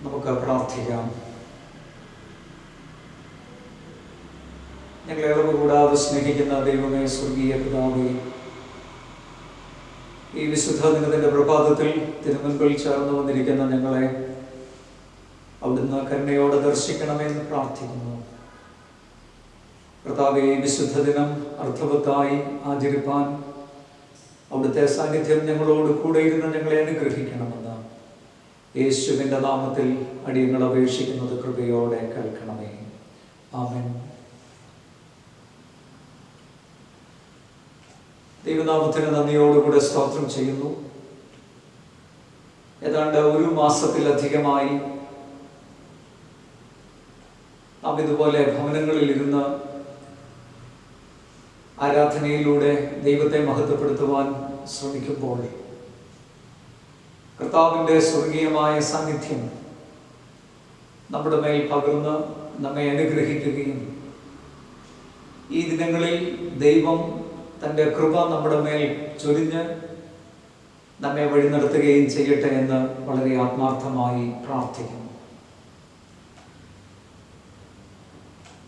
നമുക്ക് പ്രാർത്ഥിക്കാം. ഞങ്ങളേറെ കൂടാതെ സ്നേഹിക്കുന്ന ദൈവമേ, സ്വർഗീയ പിതാവേ, ഈ വിശുദ്ധ ദിനത്തിൻ്റെ പ്രഭാതത്തിൽ തിരുമുൻപിൽ ചേർന്ന് വന്നിരിക്കുന്ന ഞങ്ങളെ അവിടുന്ന് കരുണയോടെ ദർശിക്കണമെന്ന് പ്രാർത്ഥിക്കുന്നു. കർത്താവേ, ഈ വിശുദ്ധ ദിനം അർത്ഥവത്തായി ആചരിപ്പാൻ അവിടുത്തെ സാന്നിധ്യം ഞങ്ങളോട് കൂടെ ഇരുന്ന് ഞങ്ങളെ അനുഗ്രഹിക്കണമെന്ന് യേശുവിൻ്റെ നാമത്തിൽ അടിയങ്ങൾ അപേക്ഷിക്കുന്നത് കൃപയോടെ കേൾക്കണമേ. ആമേൻ. ദൈവനാമത്തിന് നന്ദിയോടുകൂടെ സ്തോത്രം ചെയ്യുന്നു. ഏതാണ്ട് ഒരു മാസത്തിലധികമായി നാം ഇതുപോലെ ഭവനങ്ങളിൽ ഇരുന്ന് ആരാധനയിലൂടെ ദൈവത്തെ മഹത്വപ്പെടുത്തുവാൻ ശ്രമിക്കുമ്പോൾ കർത്താവിൻ്റെ സ്വർഗീയമായ സാന്നിധ്യം നമ്മുടെ മേൽ പകർന്ന് നമ്മെ അനുഗ്രഹിക്കുകയും ഈ ദിനങ്ങളിൽ ദൈവം തൻ്റെ കൃപ നമ്മുടെ മേൽ ചൊരിഞ്ഞ് നമ്മെ വഴി നടത്തുകയും ചെയ്യട്ടെ എന്ന് വളരെ ആത്മാർത്ഥമായി പ്രാർത്ഥിക്കുന്നു.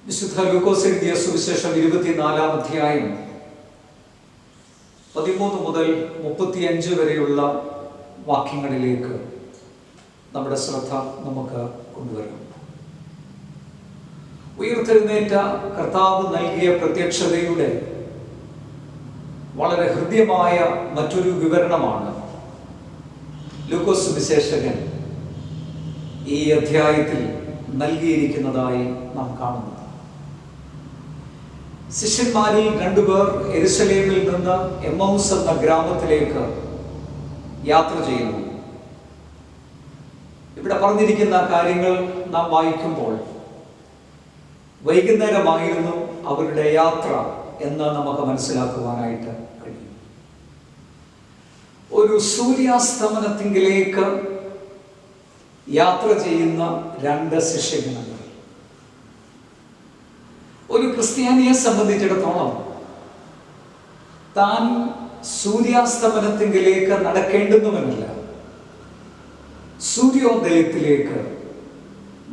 വിശുദ്ധ ലൂക്കോസ് എഴുതിയ സുവിശേഷം 24-ാം അധ്യായം 13 മുതൽ 35 വരെയുള്ള വാക്യങ്ങളിലേക്ക് നമ്മുടെ ശ്രദ്ധ നമുക്ക് കൊണ്ടുവരാം. ഉയർത്തെഴുന്നേറ്റ കർത്താവ് നൽകിയ പ്രത്യക്ഷതയുടെ വളരെ ഹൃദ്യമായ മറ്റൊരു വിവരണമാണ് ലൂക്കോസ് സുവിശേഷകൻ ഈ അധ്യായത്തിൽ നൽകിയിരിക്കുന്നതായി നാം കാണുന്നത്. ശിഷ്യന്മാരിൽ 2 പേർ യെരുശലേമിൽ നിന്ന് എമ്മൗസ് എന്ന ഗ്രാമത്തിലേക്ക് യാത്ര ചെയ്യുന്നു. ഇവിടെ പറഞ്ഞിരിക്കുന്ന കാര്യങ്ങൾ നാം വായിക്കുമ്പോൾ വൈകുന്നേരമായിരുന്നു അവരുടെ യാത്ര എന്ന് നമുക്ക് മനസ്സിലാക്കുവാനായിട്ട് കഴിയും. ഒരു സൂര്യാസ്തമനത്തിങ്കിലേക്ക് യാത്ര ചെയ്യുന്ന 2 ശിഷ്യഗണങ്ങൾ. ഒരു ക്രിസ്ത്യാനിയെ സംബന്ധിച്ചിടത്തോളം താൻ സൂര്യാസ്തമനത്തിങ്കിലേക്ക് നടക്കേണ്ടുന്നവനല്ല, സൂര്യോദയത്തിലേക്ക്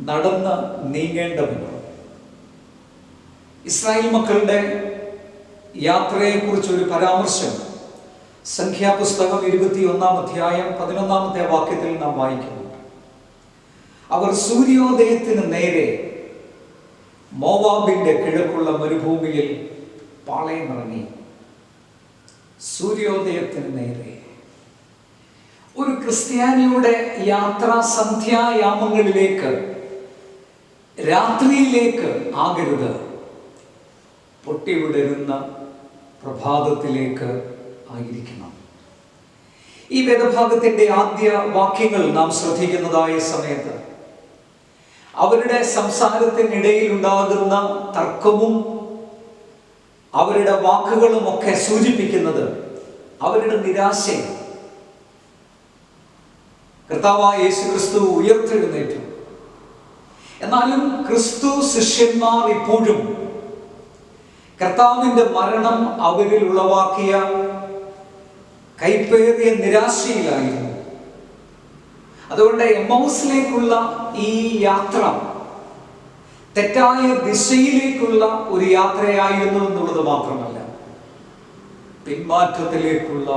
നടന്ന് നീങ്ങേണ്ടവനാണ്. ഇസ്രായേൽ മക്കളുടെ യാത്രയെക്കുറിച്ചൊരു പരാമർശം സംഖ്യാപുസ്തകം 21-ാം അധ്യായം 11-ാമത്തെ വാക്യത്തിൽ നാം വായിക്കുന്നു. അവർ സൂര്യോദയത്തിന് നേരെ മോവാബിന്റെ കിഴക്കുള്ള മരുഭൂമിയിൽ പാളയമിറങ്ങി. സൂര്യോദയത്തിന് നേരെ. ഒരു ക്രിസ്ത്യാനിയുടെ യാത്രാ സന്ധ്യായാമങ്ങളിലേക്ക്, രാത്രിയിലേക്ക് ആകരുത്, പൊട്ടിവിടരുന്ന പ്രഭാതത്തിലേക്ക് ആയിരിക്കണം. ഈ വേദഭാഗത്തിന്റെ ആദ്യ വാക്യങ്ങൾ നാം ശ്രദ്ധിക്കുന്നതായ സമയത്ത് അവരുടെ സംസാരത്തിനിടയിൽ ഉണ്ടാകുന്ന തർക്കവും അവരുടെ വാക്കുകളും ഒക്കെ സൂചിപ്പിക്കുന്നത് അവരുടെ നിരാശയാണ്. കർത്താവായ യേശുക്രിസ്തു ഉയർത്തെഴുന്നേറ്റു. എന്നാലും ക്രിസ്തു ശിഷ്യന്മാർ ഇപ്പോഴും കർത്താവിന്റെ മരണം അവരിൽ ഉളവാക്കിയ കൈപ്പേറിയ നിരാശയിലായിരുന്നു. അതുകൊണ്ട് എമ്മൗസിലേക്കുള്ള ഈ യാത്ര തെറ്റായ ദിശയിലേക്കുള്ള ഒരു യാത്രയായിരുന്നു എന്നുള്ളത് മാത്രമല്ല, പിന്മാറ്റത്തിലേക്കുള്ള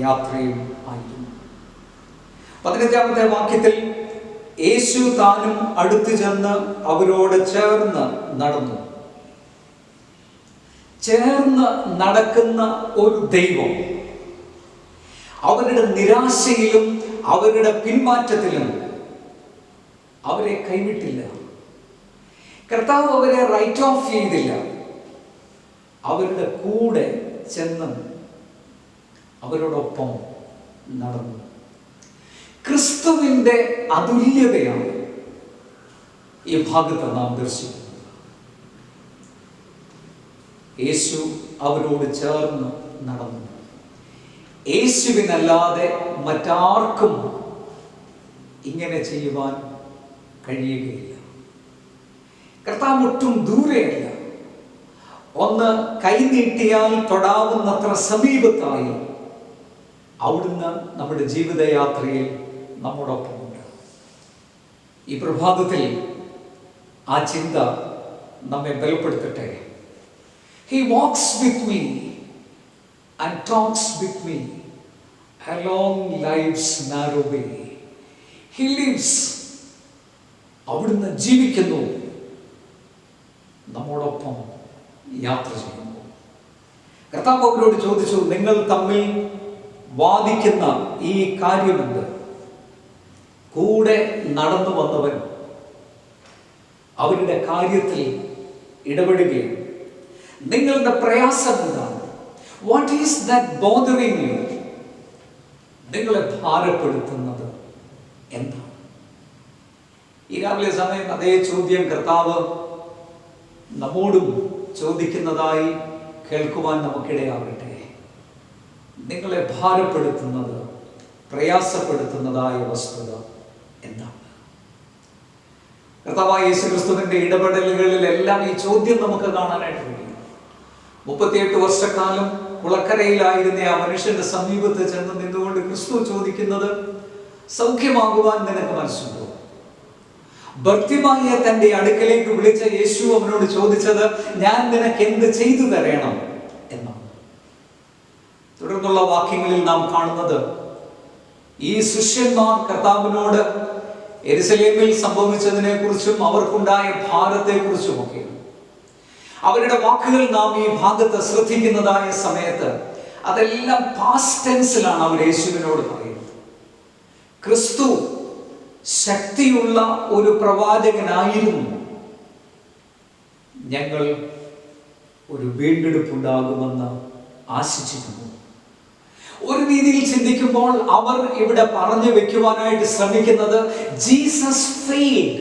യാത്രയും ആയിരുന്നു. 15-ാമത്തെ വാക്യത്തിൽ യേശു താനും അടുത്തു ചെന്ന് അവരോട് ചേർന്ന് നടന്നു. ചേർന്ന് നടക്കുന്ന ഒരു ദൈവം അവരുടെ നിരാശയിലും അവരുടെ പിന്മാറ്റത്തിലും അവരെ കൈവിട്ടില്ല. കർത്താവ് അവരെ റൈറ്റ് ഓഫ് ചെയ്തില്ല. അവരുടെ കൂടെ ചെന്ന് അവരോടൊപ്പം നടന്നു. ക്രിസ്തുവിൻ്റെ അതുല്യതയാണ് ഈ ഭാഗത്ത് നാം ദർശിക്കുന്നത്. യേശു അവരോട് ചേർന്ന് നടന്നു. യേശുവിനല്ലാതെ മറ്റാർക്കും ഇങ്ങനെ ചെയ്യുവാൻ കഴിയുകയില്ല. കർത്താവ് ഒട്ടും ദൂരെയല്ല. ഒന്ന് കൈനീട്ടിയാൽ തൊടാവുന്നത്ര സമീപത്തായി അവിടുന്ന് നമ്മുടെ ജീവിതയാത്രയിൽ നമ്മോടൊപ്പമുണ്ട്. ഈ പ്രഭാതത്തിൽ ആ ചിന്ത നമ്മെ ബലപ്പെടുത്തട്ടെ. He walks with me and talks with me along life's narrow way. He lives. അവിടുന്ന് ജീവിക്കുന്നു, നമ്മോടൊപ്പം യാത്ര ചെയ്യുന്നു. കർത്താവ് അവരോട് ചോദിച്ചു, നിങ്ങൾ തമ്മിൽ വാദിക്കുന്ന ഈ കാര്യമെന്ത്? കൂടെ നടന്നു വന്നവൻ അവരുടെ കാര്യത്തിൽ ഇടപെടുകയാണ്. നിങ്ങളുടെ പ്രയാസം എന്താണ്? What is that bothering you? നിങ്ങളെ ഭാരപ്പെടുത്തുന്നത് എന്താണ്? ഈ രാവിലെ സമയം അതേ ചോദ്യം കർത്താവ് നമ്മോടും ചോദിക്കുന്നതായി കേൾക്കുവാൻ നമുക്കിടയാകട്ടെ. നിങ്ങളെ ഭാരപ്പെടുത്തുന്നത്, പ്രയാസപ്പെടുത്തുന്നതായ വസ്തുത എന്താണ്? കർത്താവായ യേശുക്രിസ്തുവിന്റെ ഇടപെടലുകളിലെല്ലാം ഈ ചോദ്യം നമുക്ക് കാണാനായിട്ട് കഴിയും. 38 വർഷക്കാലം കുളക്കരയിലായിരുന്ന ആ മനുഷ്യന്റെ സമീപത്ത് ചെന്ന് നിന്നുകൊണ്ട് ക്രിസ്തു ചോദിക്കുന്നത്, സൗഖ്യമാകുവാൻ നിനക്ക് മനസ്സുണ്ടോ? ഭർത്തിമായെ തന്റെ അടുക്കലേക്ക് വിളിച്ച യേശു അവനോട് ചോദിച്ചത്, ഞാൻ നിനക്ക് എന്ത് ചെയ്തു തരണം എന്നാണ്. തുടർന്നുള്ള വാക്യങ്ങളിൽ നാം കാണുന്നത്, ഈ ശിഷ്യന്മാർ കർത്താവിനോട് യെരുശലേമിൽ സംഭവിച്ചതിനെ കുറിച്ചും അവർക്കുണ്ടായ ഭാരത്തെ കുറിച്ചുമൊക്കെയാണ്. അവരുടെ വാക്കുകൾ നാം ഈ ഭാഗത്ത് ശ്രദ്ധിക്കുന്നതായ സമയത്ത് അതെല്ലാം പാസ്റ്റ് ടെൻസിലാണ് അവർ യേശുവിനോട് പറയുന്നത്. ക്രിസ്തു ശക്തിയുള്ള ഒരു പ്രവാചകനായിരുന്നു. ഞങ്ങൾ ഒരു വീണ്ടെടുപ്പുണ്ടാകുമെന്ന് ആശിച്ചിരുന്നു. ഒരു രീതിയിൽ ചിന്തിക്കുമ്പോൾ അവർ ഇവിടെ പറഞ്ഞു വെക്കുവാനായിട്ട് ശ്രമിക്കുന്നത്, ജീസസ് ഫെയിൽഡ്,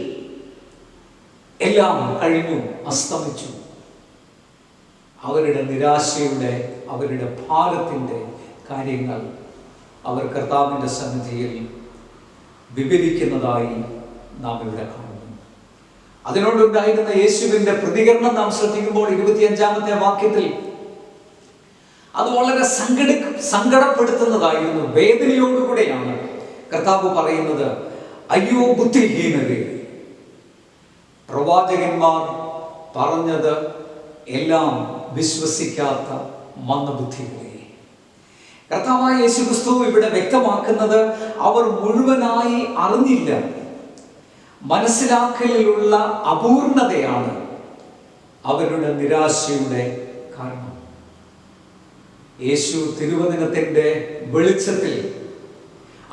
എല്ലാം കഴിഞ്ഞു, അസ്തമിച്ചു. അവരുടെ നിരാശയുടെ, അവരുടെ ഭാരത്തിൻ്റെ കാര്യങ്ങൾ അവർ കർത്താവിൻ്റെ സന്നിധിയിൽ വിവരിക്കുന്നതായി നാം ഇവിടെ കാണുന്നു. അതിനോടുണ്ടായിരുന്ന യേശുവിൻ്റെ പ്രതികരണം നാം ശ്രദ്ധിക്കുമ്പോൾ 25-ാമത്തെ വാക്യത്തിൽ അത് വളരെ സങ്കടപ്പെടുത്തുന്നതായിരുന്നു. വേദനയോടുകൂടെയാണ് കർത്താവ് പറയുന്നത്, അയ്യോ ബുദ്ധിഹീനതേ, പ്രവാചകന്മാർ പറഞ്ഞത് എല്ലാം വിശ്വസിക്കാത്ത മന്ദബുദ്ധികളെ. കർത്താവായ യേശുക്രിസ്തു ഇവിടെ വ്യക്തമാക്കുന്നത് അവർ മുഴുവനായി അറിഞ്ഞില്ല. മനസ്സിലാക്കലിലുള്ള അപൂർണതയാണ് അവരുടെ നിരാശയുടെ കാരണം. യേശു തിരുവചനത്തിന്റെ വെളിച്ചത്തിൽ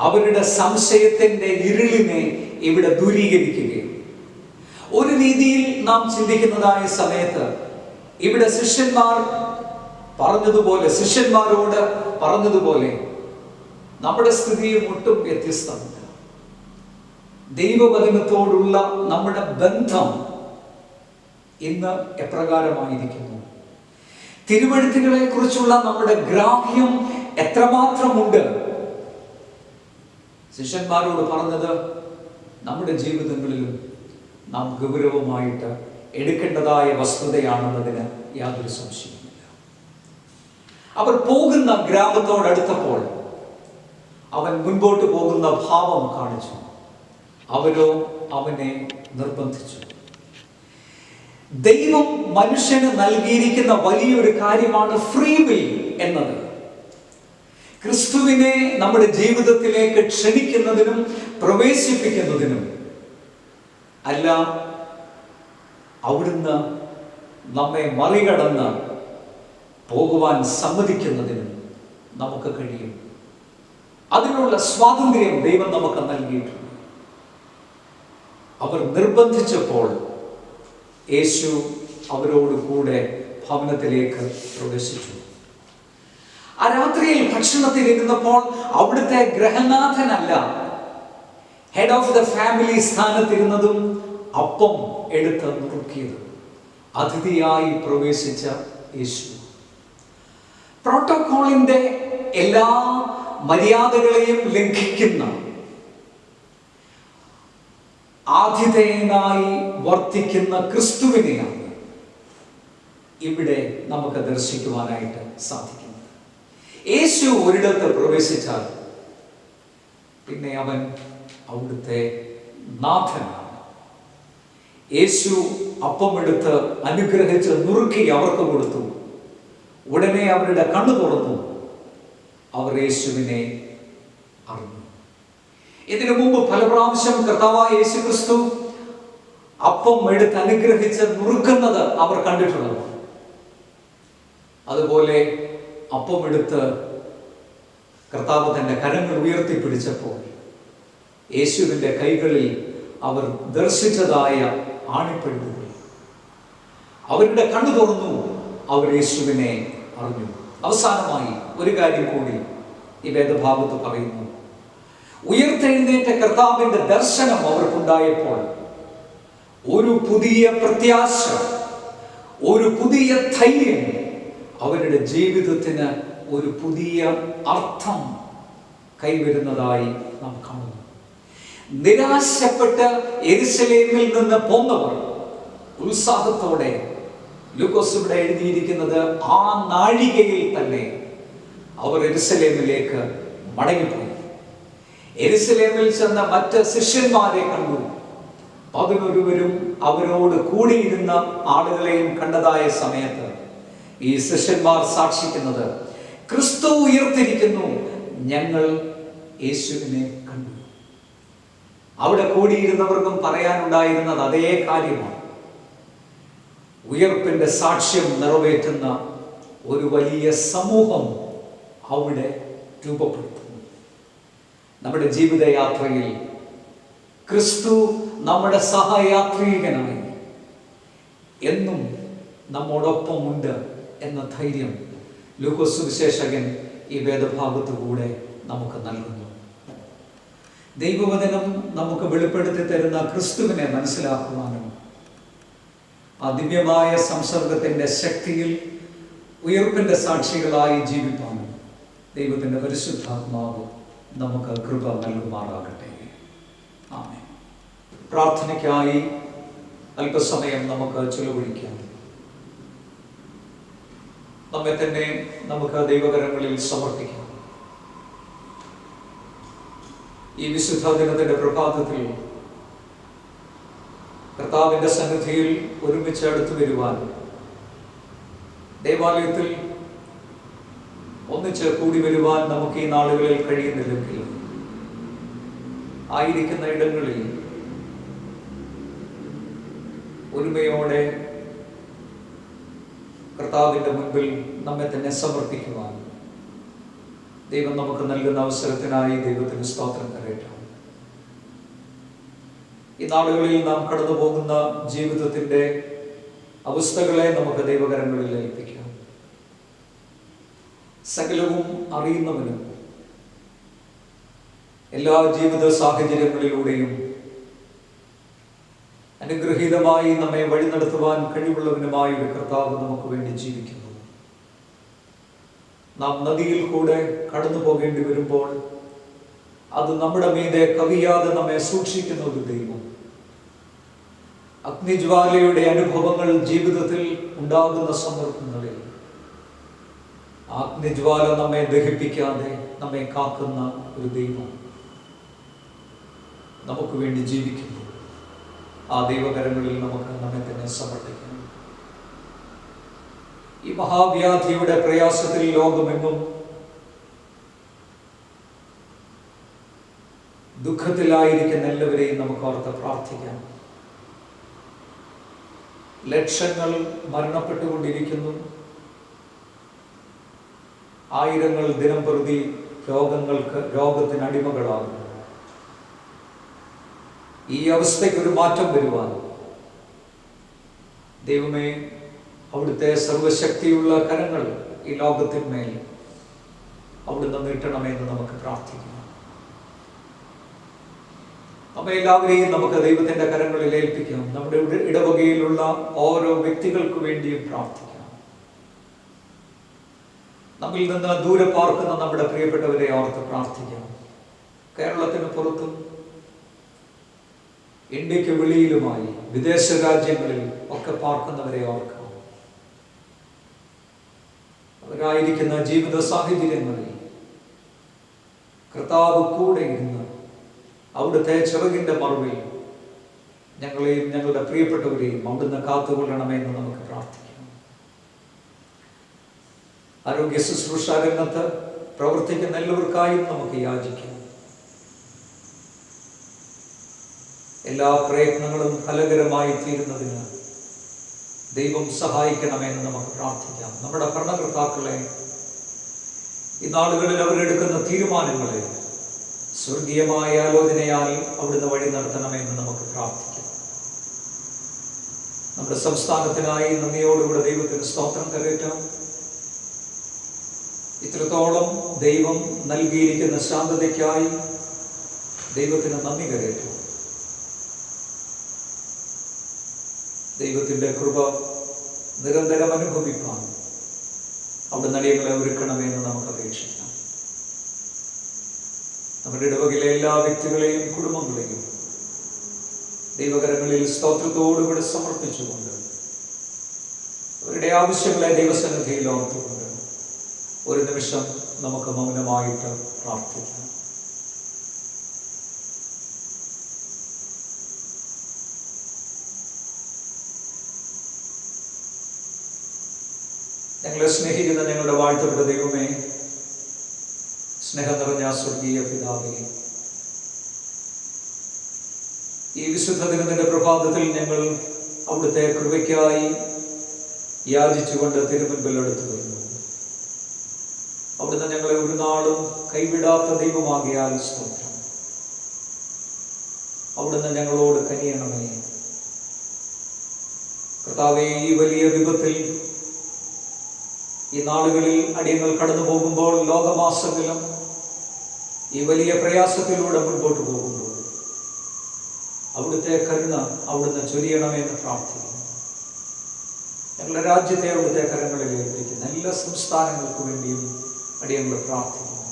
അവരുടെ സംശയത്തിന്റെ ഇരുളിനെ ഇവിടെ ദൂരീകരിക്കുകയും, ഒരു രീതിയിൽ നാം ചിന്തിക്കുന്നതായ സമയത്ത് ഇവിടെ ശിഷ്യന്മാരോട് പറഞ്ഞതുപോലെ നമ്മുടെ സ്ഥിതിയും ഒട്ടും വ്യത്യസ്തമല്ല. ദൈവവചനത്തോടുള്ള നമ്മുടെ ബന്ധം ഇന്ന് എപ്രകാരമായിരിക്കുന്നു? തിരുവെഴുത്തുകളെ കുറിച്ചുള്ള നമ്മുടെ ഗ്രാഹ്യം എത്രമാത്രമുണ്ട്? ശിഷ്യന്മാരോട് പറഞ്ഞത് നമ്മുടെ ജീവിതങ്ങളിലും നാം ഗൗരവമായിട്ട് എടുക്കേണ്ടതായ വസ്തുതയാണെന്നതിന് യാതൊരു സംശയവുമില്ല. അവർ പോകുന്ന ഗ്രാമത്തോടടുത്തപ്പോൾ അവൻ മുൻപോട്ട് പോകുന്ന ഭാവം കാണിച്ചു. അവരോ അവനെ നിർബന്ധിച്ചു. ദൈവം മനുഷ്യന് നൽകിയിരിക്കുന്ന വലിയൊരു കാര്യമാണ് ഫ്രീ വിൽ എന്നത്. ക്രിസ്തുവിനെ നമ്മുടെ ജീവിതത്തിലേക്ക് ക്ഷണിക്കുന്നതിനും പ്രവേശിപ്പിക്കുന്നതിനും അല്ല, അവിടുന്ന് നമ്മെ മറികടന്ന് പോകുവാൻ സമ്മതിക്കുന്നതിനും നമുക്ക് കഴിയും. അതിനുള്ള സ്വാതന്ത്ര്യം ദൈവം നമുക്ക് നൽകിയിട്ടുണ്ട്. അവർ നിർബന്ധിച്ചപ്പോൾ യേശു അവരോട് കൂടെ ഭവനത്തിലേക്ക് പ്രവേശിച്ചു. ആ രാത്രിയിൽ ഭക്ഷണത്തിൽ ഇരുന്നപ്പോൾ അവിടുത്തെ ഗൃഹനാഥനല്ല, ഹെഡ് ഓഫ് ദ ഫാമിലി സ്ഥാനത്തിരുന്നതും അപ്പം എടുത്ത് നുറുക്കിയതും അതിഥിയായി പ്രവേശിച്ച യേശു. പ്രോട്ടോകോളിന്റെ എല്ലാ മര്യാദകളെയും ലംഘിക്കുന്ന ആതിഥേയനായി വർത്തിക്കുന്ന ക്രിസ്തുവിനെയാണ് ഇവിടെ നമുക്ക് ദർശിക്കുവാനായിട്ട് സാധിക്കുന്നത്. യേശു ഒരിടത്ത് പ്രവേശിച്ചാൽ പിന്നെ അവൻ അവിടുത്തെ നാഥനാണ്. യേശു അപ്പമെടുത്ത് അനുഗ്രഹിച്ച് നുറുക്കി അവർക്ക് കൊടുത്തു. ഉടനെ അവരുടെ കണ്ണു തുറന്നു. അവർ യേശുവിനെ അറിഞ്ഞു. ഇതിനു മുമ്പ് പല പ്രാവശ്യം കർത്താവായ യേശു ക്രിസ്തു അപ്പം എടുത്ത് അനുഗ്രഹിച്ച് നുറുക്കുന്നത് അവർ കണ്ടിട്ടുള്ളത്. അതുപോലെ അപ്പം എടുത്ത് കർത്താവ് തന്റെ കരങ്ങൾ ഉയർത്തിപ്പിടിച്ചപ്പോൾ യേശുവിൻ്റെ കൈകളിൽ അവർ ദർശിച്ചതായ ആണിപ്പഴുതുകൾ, അവരുടെ കണ്ണു തുറന്നു. അവർ യേശുവിനെ അറിഞ്ഞു. അവസാനമായി ഒരു കാര്യം കൂടി ഈ വേദഭാഗത്ത് പറയുന്നു. ഉയർത്തെഴുന്നേറ്റ കർത്താവിന്റെ ദർശനം അവർക്കുണ്ടായപ്പോൾ ഒരു പുതിയ പ്രത്യാശ, ഒരു പുതിയ ധൈര്യം, അവരുടെ ജീവിതത്തിന് ഒരു പുതിയ അർത്ഥം കൈവരുന്നതായി നാം കാണുന്നു. നിരാശപ്പെട്ട് യെരുശലേമിൽ നിന്ന് പോന്നവർ ഉത്സാഹത്തോടെ, ലൂക്കോസ് ഇവിടെ എഴുതിയിരിക്കുന്നത് ആ നാഴികയിൽ തന്നെ അവർ യെരുശലേമിലേക്ക് മടങ്ങിപ്പോയി. യെരുശലേമിൽ ചെന്ന മറ്റ് ശിഷ്യന്മാരെ കണ്ടു. 11 അവരോട് കൂടിയിരുന്ന ആളുകളെയും കണ്ടതായ സമയത്ത് ഈ ശിഷ്യന്മാർ സാക്ഷിക്കുന്നത്, ക്രിസ്തു ഉയർത്തിരിക്കുന്നു, ഞങ്ങൾ യേശുവിനെ കണ്ടു. അവിടെ കൂടിയിരുന്നവർക്കും പറയാനുണ്ടായിരുന്നത് അതേ കാര്യമാണ്. ഉയർപ്പിന്റെ സാക്ഷ്യം നിറവേറ്റുന്ന ഒരു വലിയ സമൂഹം അവിടെ രൂപപ്പെടുത്തുന്നു. നമ്മുടെ ജീവിതയാത്രയിൽ ക്രിസ്തു നമ്മുടെ സഹയാത്രികനായി എന്നും നമ്മോടൊപ്പമുണ്ട് എന്ന ധൈര്യം ലൂക്കോസ് സുവിശേഷകൻ ഈ വേദഭാഗത്തു കൂടെ നമുക്ക് നൽകുന്നു. ദൈവവചനം നമുക്ക് വെളിപ്പെടുത്തി തരുന്ന ക്രിസ്തുവിനെ മനസ്സിലാക്കുവാനും ആ ദിവ്യമായ സംസർഗത്തിന്റെ ശക്തിയിൽ ഉയർപ്പിന്റെ സാക്ഷികളായി ജീവിപ്പാനും ദൈവത്തിന്റെ പരിശുദ്ധാത്മാവ് നമുക്ക് കൃപ നൽകുമാറാകട്ടെ. ആമേൻ. പ്രാർത്ഥനയ്ക്കായി അല്പസമയം നമുക്ക് ചിലവഴിക്കാം. നമ്മെ തന്നെ നമുക്ക് ദൈവകരങ്ങളിൽ സമർപ്പിക്കാം. ഈ വിശുദ്ധ ദിനത്തിന്റെ പ്രഭാതത്തിൽ കർത്താവിന്റെ സന്നിധിയിൽ ഒരുമിച്ച് അടുത്തു വരുവാൻ, ദേവാലയത്തിൽ ഒന്നിച്ച് കൂടി വരുവാൻ നമുക്ക് ഈ നാളുകളിൽ കഴിയുന്നില്ലെങ്കിൽ ആയിരിക്കുന്ന ഇടങ്ങളിൽ ഒരുമയോടെ കർത്താവിന്റെ മുൻപിൽ നമ്മെ തന്നെ സമർപ്പിക്കുവാൻ ദൈവം നമുക്ക് നൽകുന്ന അവസരത്തിനായി ദൈവത്തിന് സ്തോത്രം കരയട്ടെ. ഈ നാളുകളിൽ നാം കടന്നു പോകുന്ന ജീവിതത്തിന്റെ അവസ്ഥകളെ നമുക്ക് ദൈവകരങ്ങളിൽ ഏൽപ്പിക്കാം. സകലവും അറിയുന്നവനും എല്ലാ ജീവിത സാഹചര്യങ്ങളിലൂടെയും അനുഗ്രഹീതമായി നമ്മെ വഴി നടത്തുവാൻ കഴിവുള്ളവനുമായ ഒരു കർത്താവ് നമുക്ക് വേണ്ടി ജീവിക്കുന്നു. നാം നദിയിൽ കൂടെ കടന്നു പോകേണ്ടി വരുമ്പോൾ അത് നമ്മുടെ മീതെ കവിയാതെ നമ്മെ സൂക്ഷിക്കുന്ന ഒരു ദൈവം. അഗ്നിജ്വാലയുടെ അനുഭവങ്ങൾ ജീവിതത്തിൽ ഉണ്ടാകുന്ന സന്ദർഭങ്ങളിൽ അഗ്നിജ്വാല നമ്മെ ദഹിപ്പിക്കാതെ നമ്മെ കാക്കുന്ന ഒരു ദൈവം നമുക്ക് വേണ്ടി ജീവിക്കുന്നു. ആ ദൈവകരങ്ങളിൽ നമുക്ക് നമ്മെ തന്നെ സമർപ്പിക്കണം. ഈ മഹാവ്യാധിയുടെ പ്രയാസത്തിൽ ലോകമെങ്ങും ദുഃഖത്തിലായിരിക്കുന്ന എല്ലാവരെയും നമുക്ക് ഓർത്ത് പ്രാർത്ഥിക്കാം. ലക്ഷങ്ങൾ മരണപ്പെട്ടുകൊണ്ടിരിക്കുന്നു. ആയിരങ്ങൾ ദിനം പ്രതി രോഗത്തിന് അടിമകളാകുന്നു. ഈ അവസ്ഥയ്ക്ക് ഒരു മാറ്റം വരുവാൻ ദൈവമേ, അവിടുത്തെ സർവശക്തിയുള്ള കരങ്ങൾ ഈ ലോകത്തിന്മേൽ അവിടുന്ന് നീട്ടണമെന്ന് നമുക്ക് പ്രാർത്ഥിക്കാം. നമ്മെ എല്ലാവരെയും നമുക്ക് ദൈവത്തിന്റെ കരങ്ങളിൽ ഏൽപ്പിക്കാം. നമ്മുടെ ഇടവകയിലുള്ള ഓരോ വ്യക്തികൾക്ക് വേണ്ടിയും പ്രാർത്ഥിക്കാം. നമ്മിൽ നിന്ന് ദൂരെ പാർക്കുന്ന നമ്മുടെ പ്രിയപ്പെട്ടവരെ ഓർത്ത് പ്രാർത്ഥിക്കാം. കേരളത്തിന് പുറത്തും ഇന്ത്യക്ക് വെളിയിലുമായി വിദേശ രാജ്യങ്ങളിൽ ഒക്കെ പാർക്കുന്നവരെ ഓർക്കാം. അവരായിരിക്കുന്ന ജീവിത സാഹചര്യങ്ങളിൽ കർത്താവ് കൂടെ ഇരുന്ന് അവിടുത്തെ ചിറകിന്റെ മറവിൽ ഞങ്ങളെയും ഞങ്ങളുടെ പ്രിയപ്പെട്ടവരെയും അവിടുന്ന് കാത്തുകൊള്ളണമെന്ന് നമുക്ക് പ്രാർത്ഥിക്കാം. ആരോഗ്യ ശുശ്രൂഷ രംഗത്ത് പ്രവർത്തിക്കുന്ന എല്ലാവർക്കായും നമുക്ക് യാചിക്കാം. എല്ലാ പ്രയത്നങ്ങളും ഫലകരമായി തീരുന്നതിന് ദൈവം സഹായിക്കണമെന്ന് നമുക്ക് പ്രാർത്ഥിക്കാം. നമ്മുടെ ഭരണകർത്താക്കളെ, ഈ നാളുകളിൽ അവരെടുക്കുന്ന തീരുമാനങ്ങളെ സ്വർഗീയമായ ആലോചനയാൽ അവിടുന്ന് വഴി നടത്തണമെന്ന് നമുക്ക് പ്രാർത്ഥിക്കാം. നമ്മുടെ സംസ്ഥാനത്തിനായി നന്ദിയോടുകൂടെ ദൈവത്തിന് സ്തോത്രം കരയറ്റാം. ഇത്രത്തോളം ദൈവം നൽകിയിരിക്കുന്ന ശാന്തതയ്ക്കായി ദൈവത്തിന് നന്ദി കരയറ്റാം. ദൈവത്തിൻ്റെ കൃപ നിരന്തരം അനുഭവിക്കാൻ അവിടുന്ന് അടിയങ്ങളെ ഒരുക്കണമെന്ന് നമുക്ക് അപേക്ഷിക്കാം. നമ്മുടെ ഇടവകയിലെ എല്ലാ വ്യക്തികളെയും കുടുംബങ്ങളെയും ദൈവകരങ്ങളിൽ സ്തോത്രത്തോടുകൂടെ സമർപ്പിച്ചുകൊണ്ട് അവരുടെ ആവശ്യങ്ങളെ ദൈവസന്നിധിയിൽ ഓർത്തുകൊണ്ട് ഒരു നിമിഷം നമുക്ക് മൗനമായിട്ട് പ്രാർത്ഥിക്കാം. ഞങ്ങളെ സ്നേഹിക്കുന്ന ഞങ്ങളുടെ വാഴ്ത്തപ്പെട്ട ദൈവമേ, സ്നേഹം നിറഞ്ഞ സ്വർഗീയ പിതാവേ, ഈ വിശുദ്ധ ദിനത്തിന്റെ പ്രഭാതത്തിൽ ഞങ്ങൾ അവിടുത്തെ കൃപയ്ക്കായി യാചിച്ചുകൊണ്ട് തിരുമുൻപിൽ അടുത്തു വരുന്നു. അവിടുന്ന് ഞങ്ങളെ ഒരു നാളും കൈവിടാത്ത ദൈവമാകിയാൽ സ്തോത്രം. അവിടുന്ന് ഞങ്ങളോട് കനിയണമേ കർത്താവേ. ഈ വലിയ വിപത്തിൽ ഈ നാളുകളിൽ അടിയങ്ങൾ കടന്നു പോകുമ്പോൾ, ലോകമാസങ്ങളും ഈ വലിയ പ്രയാസത്തിലൂടെ മുൻപോട്ട് പോകുമ്പോൾ അവിടുത്തെ കരുണ അവിടുന്ന് ചൊരിയണമെന്ന് പ്രാർത്ഥിക്കുന്നു. ഞങ്ങളുടെ രാജ്യത്തെ അവിടുത്തെ കരങ്ങളിൽ ഏൽപ്പിക്കുന്ന എല്ലാ സംസ്ഥാനങ്ങൾക്ക് വേണ്ടിയും അടിയങ്ങൾ പ്രാർത്ഥിക്കുന്നു.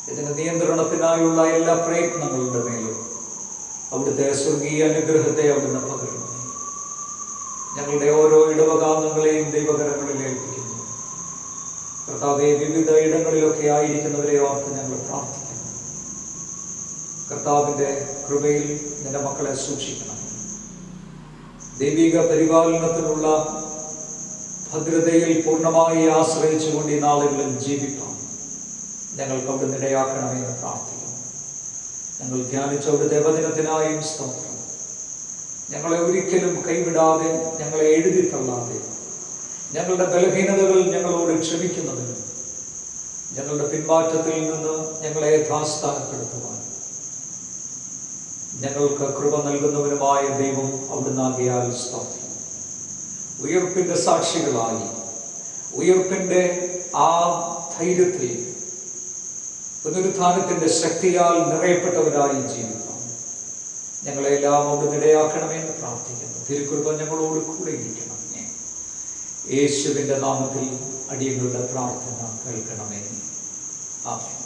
ഇതിന്റെ നിയന്ത്രണത്തിനായുള്ള എല്ലാ പ്രയത്നങ്ങളുടെ മേലും അവിടുത്തെ സ്വർഗീയ അനുഗ്രഹത്തെ അവിടുന്ന് പകരണമേ. ഞങ്ങളുടെ ഓരോ ഇടവകാംഗങ്ങളെയും ദൈവകരങ്ങളിൽ ഏൽപ്പിക്കുന്നു. കർത്താവേ, വിവിധ ഇടങ്ങളിലൊക്കെ ആയിരിക്കുന്നവരെ ഓർത്ത് ഞങ്ങൾ പ്രാർത്ഥിക്കുന്നു. കർത്താവിൻ്റെ കൃപയിൽ നിന്റെ മക്കളെ സൂക്ഷിക്കണം. ദൈവിക പരിപാലനത്തിനുള്ള ഭദ്രതയിൽ പൂർണ്ണമായി ആശ്രയിച്ചുകൊണ്ട് ഈ നാളുകളിൽ ജീവിക്കാം ഞങ്ങൾക്ക് അവിടുന്ന് ഇടയാക്കണമെന്ന് പ്രാർത്ഥിക്കുന്നു. ഞങ്ങൾ ധ്യാനിച്ച അവിടുത്തെ വചനത്തിനായും സ്തോത്രം. ഞങ്ങളെ ഒരിക്കലും കൈവിടാതെ, ഞങ്ങളെ എഴുതി തള്ളാതെ, ഞങ്ങളുടെ ബലഹീനതകൾ ഞങ്ങളോട് ക്ഷമിക്കുന്നതിനും ഞങ്ങളുടെ പിന്മാറ്റത്തിൽ നിന്ന് ഞങ്ങളെ യഥാസ്ഥാനപ്പെടുത്തുവാൻ ഞങ്ങൾക്ക് കൃപ നൽകുന്നവനുമായ ദൈവം അവിടുന്ന് ആകിയാൽ സ്തോത്രം. ഉയർപ്പിന്റെ സാക്ഷികളായി, ഉയർപ്പിന്റെ ആ ധൈര്യത്തിൽ, പുനരുത്ഥാനത്തിന്റെ ശക്തിയാൽ നിറയപ്പെട്ടവരായി ജീവിക്കാം ഞങ്ങളെല്ലാം അവിടുന്ന് ഇടയാക്കണമെന്ന് പ്രാർത്ഥിക്കുന്നു. തിരുക്കൃപ ഞങ്ങളോട് കൂടെ ഇരിക്കണം. യേശുവിൻ്റെ നാമത്തിൽ അടിയങ്ങളുടെ പ്രാർത്ഥന കേൾക്കണമേ. ആമേൻ.